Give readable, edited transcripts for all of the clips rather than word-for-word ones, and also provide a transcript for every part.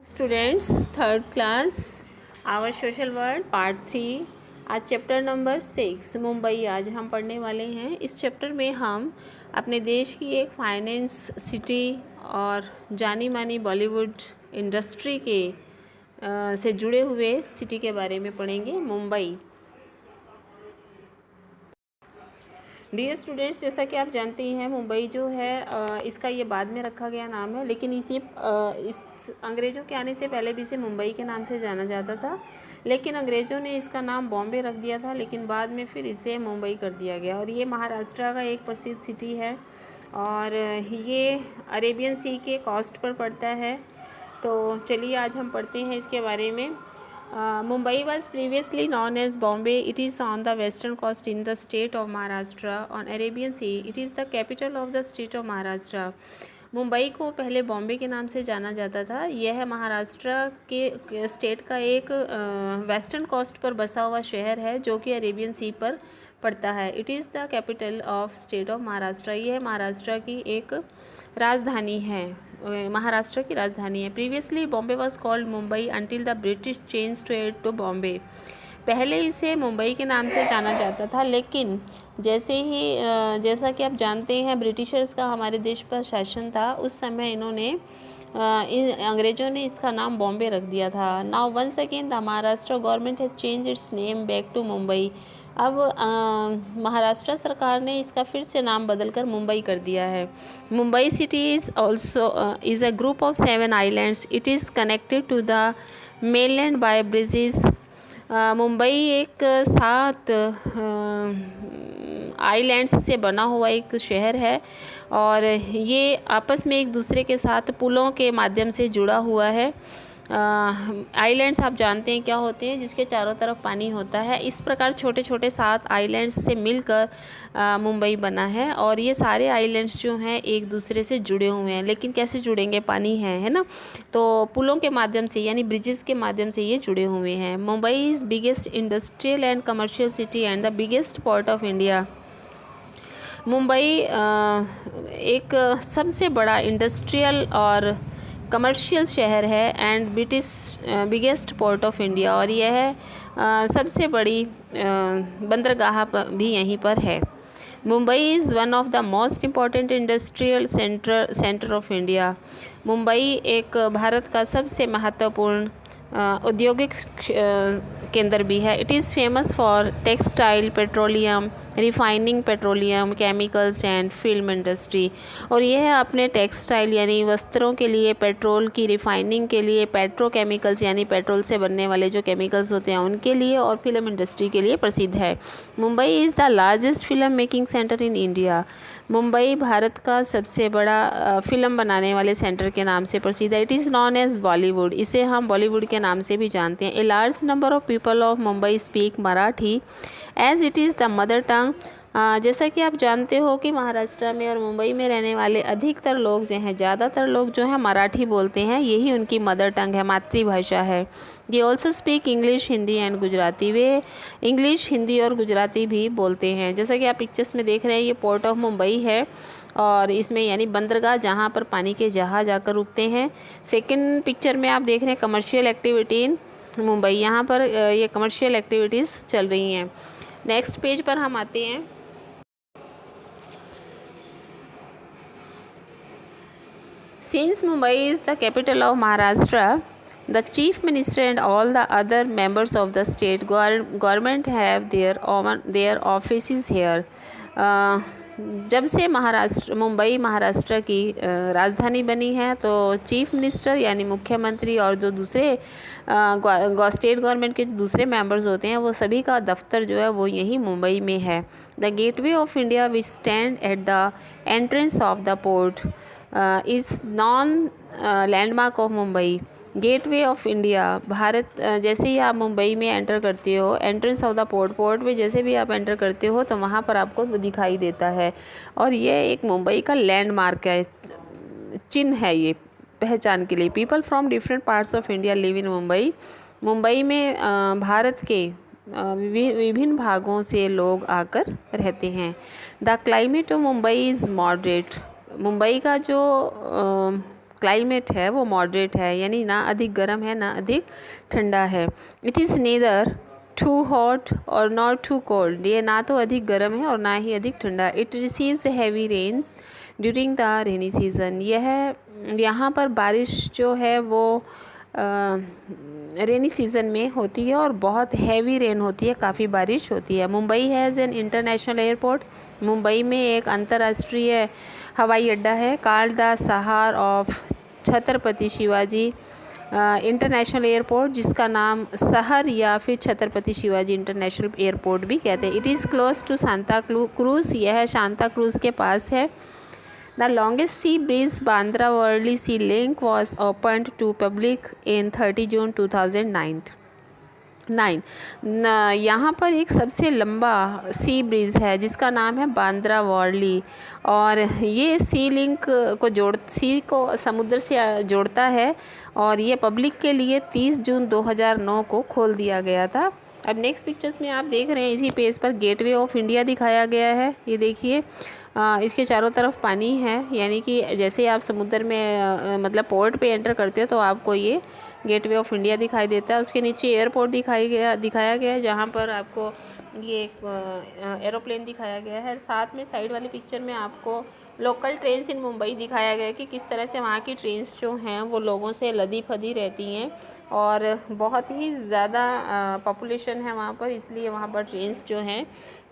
Students, third class our social world part 3। आज chapter number 6 Mumbai आज हम पढ़ने वाले हैं। इस चैप्टर में हम अपने देश की एक फाइनेंस सिटी और जानी मानी बॉलीवुड इंडस्ट्री के से जुड़े हुए सिटी के बारे में पढ़ेंगे, मुंबई। डियर स्टूडेंट्स, जैसा कि आप जानते ही हैं, मुंबई जो है इसका ये बाद में रखा गया नाम है, लेकिन इस अंग्रेज़ों के आने से पहले भी इसे मुंबई के नाम से जाना जाता था। लेकिन अंग्रेज़ों ने इसका नाम बॉम्बे रख दिया था, लेकिन बाद में फिर इसे मुंबई कर दिया गया। और ये महाराष्ट्र का एक प्रसिद्ध सिटी है और ये अरेबियन सी के कोस्ट पर पड़ता है। तो चलिए आज हम पढ़ते हैं इसके बारे में। Mumbai was previously known as Bombay. It is on the western coast in the state of Maharashtra on Arabian Sea. It is the capital of the state of Maharashtra. Mumbai को पहले बॉम्बे के नाम से जाना जाता था। यह महाराष्ट्र के स्टेट का एक वेस्टर्न कोस्ट पर बसा हुआ शहर है जो कि अरेबियन सी पर पड़ता है। It is the capital of state of Maharashtra. यह महाराष्ट्र की एक राजधानी है, महाराष्ट्र की राजधानी है। Previously Bombay was called Mumbai until the British change to it to Bombay. पहले इसे मुंबई के नाम से जाना जाता था, लेकिन जैसा कि आप जानते हैं, ब्रिटिशर्स का हमारे देश पर शासन था। उस समय इन्होंने अंग्रेज़ों ने इसका नाम बॉम्बे रख दिया था। Now once again the Maharashtra government has change its name back to Mumbai. अब महाराष्ट्र सरकार ने इसका फिर से नाम बदलकर मुंबई कर दिया है। Mumbai city is also is a group of 7 islands. It is connected to the mainland by bridges. Mumbai एक 7 आइलैंड्स से बना हुआ एक शहर है और ये आपस में एक दूसरे के साथ पुलों के माध्यम से जुड़ा हुआ है। आइलैंड्स आप जानते हैं क्या होते हैं, जिसके चारों तरफ पानी होता है। इस प्रकार छोटे छोटे 7 आइलैंड्स से मिलकर मुंबई बना है और ये सारे आइलैंड्स जो हैं एक दूसरे से जुड़े हुए हैं। लेकिन कैसे जुड़ेंगे, पानी है ना, तो पुलों के माध्यम से यानी ब्रिजेस के माध्यम से ये जुड़े हुए हैं। Mumbai is biggest industrial and commercial city and the biggest port of India. Mumbai एक सबसे बड़ा इंडस्ट्रियल और कमर्शियल शहर है and biggest port of India, और यह सबसे बड़ी बंदरगाह भी यहीं पर है। Mumbai is one of the most important industrial centre of India. Mumbai एक भारत का सबसे महत्वपूर्ण औद्योगिक केंद्र भी है। It is famous for textile, petroleum, refining, petroleum, chemicals and film industry. और यह अपने टेक्सटाइल यानी वस्त्रों के लिए, पेट्रोल की रिफाइनिंग के लिए, पेट्रोकेमिकल्स यानी पेट्रोल से बनने वाले जो केमिकल्स होते हैं उनके लिए, और फिल्म इंडस्ट्री के लिए प्रसिद्ध है। Mumbai is the largest film making centre in India. Mumbai Bharat का सबसे बड़ा फिल्म बनाने वाले सेंटर के नाम से प्रसिद्ध है। It is known as Bollywood. इसे हम बॉलीवुड के नाम से भी जानते हैं। A large number of people of Mumbai speak Marathi as it is the mother tongue. जैसा कि आप जानते हो कि महाराष्ट्र में और मुंबई में रहने वाले अधिकतर लोग जो हैं, ज़्यादातर लोग जो हैं मराठी बोलते हैं। यही उनकी मदर टंग है, मातृभाषा है। ये also speak English, Hindi and Gujarati. Way English, Hindi और गुजराती भी बोलते हैं। जैसा कि आप पिक्चर्स में देख रहे हैं, ये पोर्ट ऑफ मुंबई है और इसमें यानी बंदरगाह जहाँ पर पानी के जहाज आकर रुकते हैं। सेकंड पिक्चर में आप देख रहे हैं कमर्शियल एक्टिविटी इन मुंबई। यहाँ पर ये कमर्शियल एक्टिविटीज़ चल रही हैं। नेक्स्ट पेज पर हम आते हैं। Since Mumbai is the capital of Maharashtra, the chief minister and all the other members of the state government have their offices here. जब से मुंबई महाराष्ट्र की राजधानी बनी है, तो चीफ मिनिस्टर यानी मुख्यमंत्री और जो दूसरे स्टेट गवर्नमेंट के दूसरे मेंबर्स होते हैं, वो सभी का दफ्तर जो है वो यही मुंबई में है। The gateway of India which stand at the entrance of the port is non landmark of Mumbai. Gateway of India, Bharat जैसे ही आप मुंबई में एंटर करते हो, एंट्रेंस ऑफ द पोर्ट में जैसे भी आप एंटर करते हो तो वहाँ पर आपको दिखाई देता है, और ये एक मुंबई का लैंडमार्क है, चिन्ह है ये पहचान के लिए। People from different parts of India live in Mumbai. Mumbai में भारत के विभिन्न भागों से लोग आकर रहते हैं। The climate of Mumbai is moderate. Mumbai का जो क्लाइमेट है वो मॉडरेट है, यानी ना अधिक गर्म है ना अधिक ठंडा है। It is neither too hot और नॉट टू कोल्ड, ये ना तो अधिक गर्म है और ना ही अधिक ठंडा। It receives heavy rains during the rainy season, यह यहाँ पर बारिश जो है वो रेनी सीज़न में होती है और बहुत हैवी रेन होती है, काफ़ी बारिश होती है। Mumbai has an international airport, Mumbai में एक अंतर्राष्ट्रीय हवाई अड्डा है, कॉल्ड द शहर of Chhatrapati Shivaji international airport, जिसका नाम शहर या फिर छत्रपति शिवाजी इंटरनेशनल एयरपोर्ट भी कहते हैं। It is close to Santa Cruz, यह सांता क्रूज के पास है। The longest sea bridge Bandra Worli sea link was opened to public in 30 June 2009। यहाँ पर एक सबसे लंबा सी ब्रिज है जिसका नाम है बांद्रा वर्ली, और ये सी को समुद्र से जोड़ता है और ये पब्लिक के लिए 30 जून 2009 को खोल दिया गया था। अब नेक्स्ट पिक्चर्स में आप देख रहे हैं इसी पेज पर गेटवे ऑफ इंडिया दिखाया गया है। ये देखिए इसके चारों तरफ पानी है, यानी कि जैसे ही आप समुद्र में मतलब पोर्ट पे एंटर करते हो तो आपको ये गेटवे ऑफ इंडिया दिखाई देता है। उसके नीचे एयरपोर्ट दिखाया गया है जहाँ पर आपको ये एक एरोप्लेन दिखाया गया है। साथ में साइड वाली पिक्चर में आपको लोकल ट्रेन्स इन मुंबई दिखाया गया है कि किस तरह से वहाँ की ट्रेन्स जो हैं वो लोगों से लदी फदी रहती हैं और बहुत ही ज़्यादा पॉपुलेशन है वहाँ पर, इसलिए वहाँ पर ट्रेन्स जो हैं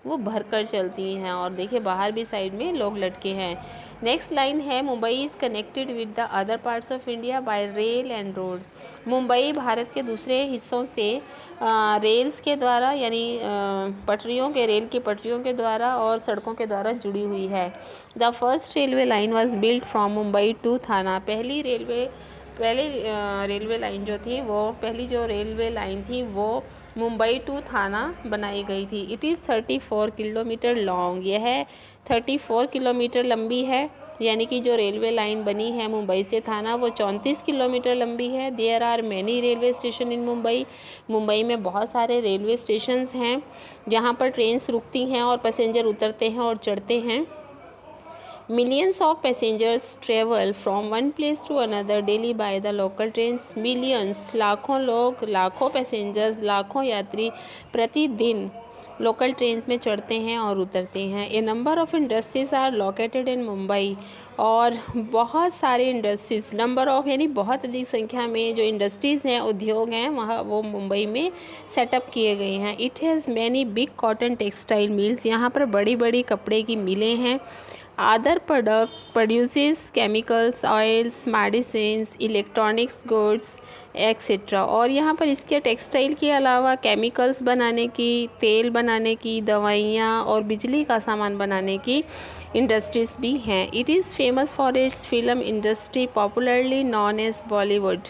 वो भरकर चलती हैं। और देखिए बाहर भी साइड में लोग लटके हैं। नेक्स्ट लाइन है Mumbai is connected with the other parts of India by rail and road. Mumbai Bharat के दूसरे हिस्सों से रेल्स के द्वारा, यानी रेल की पटरियों के द्वारा और सड़कों के द्वारा जुड़ी हुई है। The first railway line was built from Mumbai to Thana, पहली रेलवे लाइन थी वो मुंबई टू थाना बनाई गई थी। इट इज़ 34 किलोमीटर लॉन्ग, यह 34 किलोमीटर लंबी है, यानी कि जो रेलवे लाइन बनी है मुंबई से थाना वो 34 किलोमीटर लंबी है। There are many railway station in Mumbai में बहुत सारे रेलवे स्टेशंस हैं जहाँ पर ट्रेन्स रुकती हैं और पैसेंजर उतरते हैं और चढ़ते हैं। Millions of passengers travel from one place to another daily by the local trains. Millions, लाखों लोग, लाखों पैसेंजर्स, लाखों यात्री प्रतिदिन लोकल ट्रेन्स में चढ़ते हैं और उतरते हैं। A number of industries are located in Mumbai, और बहुत सारे इंडस्ट्रीज, नंबर ऑफ़ यानी बहुत अधिक संख्या में जो इंडस्ट्रीज़ हैं, उद्योग हैं, वहाँ वो मुंबई में सेटअप किए गए हैं। It has many big cotton textile mills, यहाँ पर बड़ी बड़ी कपड़े की मिलें हैं। Other produces chemicals, oils, medicines, electronics goods etcetera, और यहाँ पर इसके टेक्सटाइल के अलावा केमिकल्स बनाने की, तेल बनाने की, दवाइयाँ और बिजली का सामान बनाने की इंडस्ट्रीज़ भी हैं। It is famous for its film industry popularly known as Bollywood,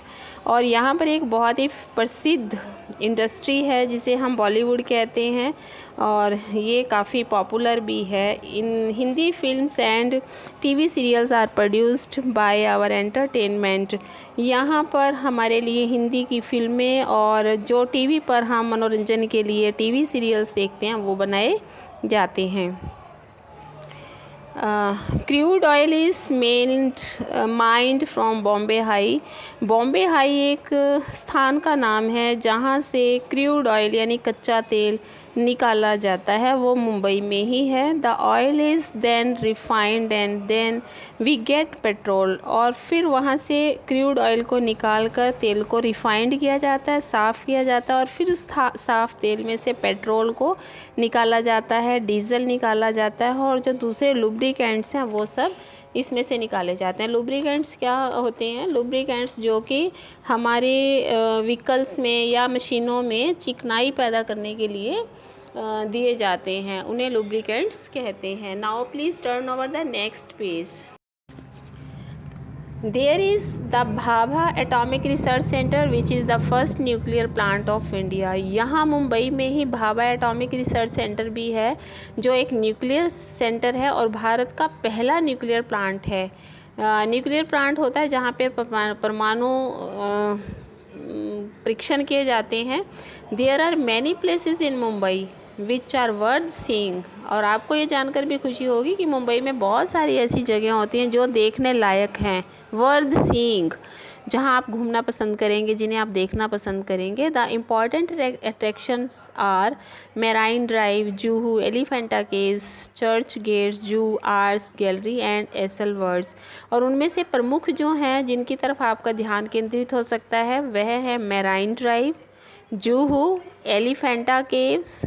और यहाँ पर एक बहुत ही प्रसिद्ध इंडस्ट्री है जिसे हम बॉलीवुड कहते हैं और ये काफ़ी पॉपुलर भी है। In Hindi films and TV serials are produced by our entertainment, यहाँ पर हमारे लिए हिंदी की फिल्में और जो टीवी पर हम मनोरंजन के लिए टीवी सीरियल्स देखते हैं वो बनाए जाते हैं। Crude oil is mind from Bombay high, Bombay high एक स्थान का नाम है जहाँ से क्रूड ऑयल यानी कच्चा तेल निकाला जाता है, वो मुंबई में ही है। The oil is then refined and then we get petrol, और फिर वहाँ से क्रूड ऑयल को निकाल कर तेल को रिफाइंड किया जाता है, साफ़ किया जाता है, और फिर उस साफ़ तेल में से पेट्रोल को निकाला जाता है, डीजल निकाला जाता है, और जो दूसरे लुब्रिकेंट्स हैं वो सब इसमें से निकाले जाते हैं। लुब्रिकेंट्स क्या होते हैं? लुब्रिकेंट्स जो कि हमारे व्हीकल्स में या मशीनों में चिकनाई पैदा करने के लिए दिए जाते हैं, उन्हें लुब्रिकेंट्स कहते हैं। Now please turn over the next page. There is the Bhabha atomic research centre which is the first nuclear plant of India, यहाँ मुंबई में ही भाभा एटॉमिक रिसर्च सेंटर भी है जो एक न्यूक्लियर सेंटर है और भारत का पहला न्यूक्लियर प्लांट है। न्यूक्लियर प्लांट होता है जहाँ पे परमाणु परीक्षण किए जाते हैं। There are many places in Mumbai, which are worth seeing. और आपको ये जानकर भी खुशी होगी कि मुंबई में बहुत सारी ऐसी जगह होती हैं जो देखने लायक हैं, वर्थ सीइंग, जहां आप घूमना पसंद करेंगे, जिन्हें आप देखना पसंद करेंगे। The important attractions are Marine Drive, Juhu, Elephanta caves, church gates, zoo, arts gallery and Essel worlds. और उनमें से प्रमुख जो हैं जिनकी तरफ आपका ध्यान केंद्रित हो सकता है वह है Marine Drive, Juhu, Elephanta caves,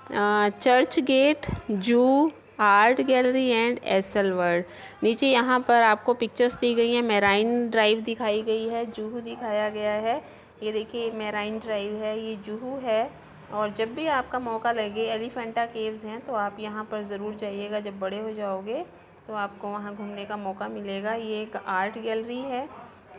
church gate, zoo, art gallery and Essel world. नीचे यहाँ पर आपको पिक्चर्स दी गई हैं, मेराइन ड्राइव दिखाई गई है, जूहू दिखाया गया है। ये देखिए मेराइन ड्राइव है, ये जूहू है। और जब भी आपका मौका लगे, एलिफेंटा केव्स हैं तो आप यहाँ पर ज़रूर जाइएगा। जब बड़े हो जाओगे तो आपको वहाँ घूमने का मौका मिलेगा। ये एक आर्ट गैलरी है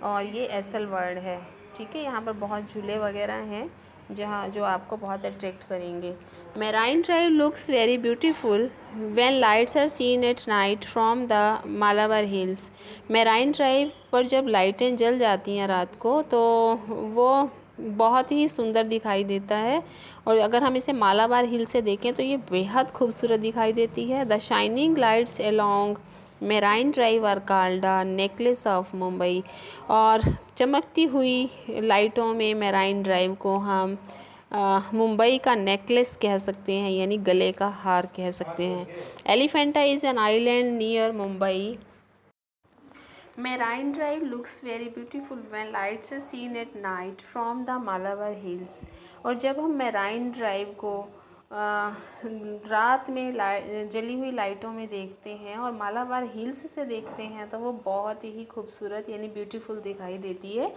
और ये एसल वर्ल्ड है। ठीक है, यहाँ पर बहुत झूले वगैरह हैं जहाँ जो आपको बहुत अट्रैक्ट करेंगे। Marine Drive looks very beautiful when lights are seen at night from the Malabar hills. Marine Drive पर जब लाइटें जल जाती हैं रात को तो वो बहुत ही सुंदर दिखाई देता है। और अगर हम इसे मालाबार हिल से देखें तो ये बेहद खूबसूरत दिखाई देती है। The shining lights along marine drive are called the necklace of Mumbai. और चमकती हुई लाइटों में मेराइन ड्राइव को हम मुंबई का नेकलेस कह सकते हैं, यानी गले का हार कह सकते हैं। Elephanta is an island near Mumbai. Marine Drive looks very beautiful when lights are seen at night from the Malabar hills. और जब हम मेराइन ड्राइव को रात में जली हुई लाइटों में देखते हैं और मालाबार हिल्स से देखते हैं तो वो बहुत ही खूबसूरत यानी ब्यूटीफुल दिखाई देती है।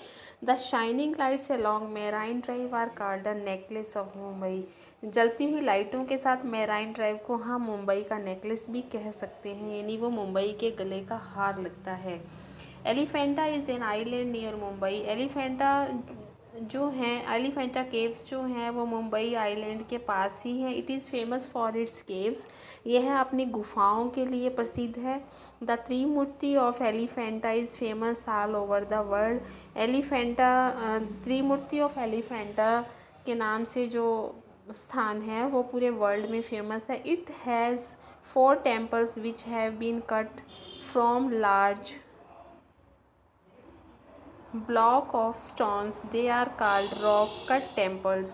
The shining lights along marine drive are called the necklace of Mumbai. जलती हुई लाइटों के साथ मेराइन ड्राइव को हम मुंबई का नेकलेस भी कह सकते हैं, यानी वो मुंबई के गले का हार लगता है। Elephanta is an island near Mumbai. Elephanta जो हैं, एलिफेंटा केव्स जो हैं वो मुंबई आइलैंड के पास ही हैं। It is famous for it's caves. यह अपनी गुफाओं के लिए प्रसिद्ध है। The Trimurti of Elephanta is famous all over the world. Elephanta Trimurti of Elephanta के नाम से जो स्थान है वो पूरे वर्ल्ड में फेमस है। It has 4 temples which have been cut from large block of stones, they are called rock cut temples।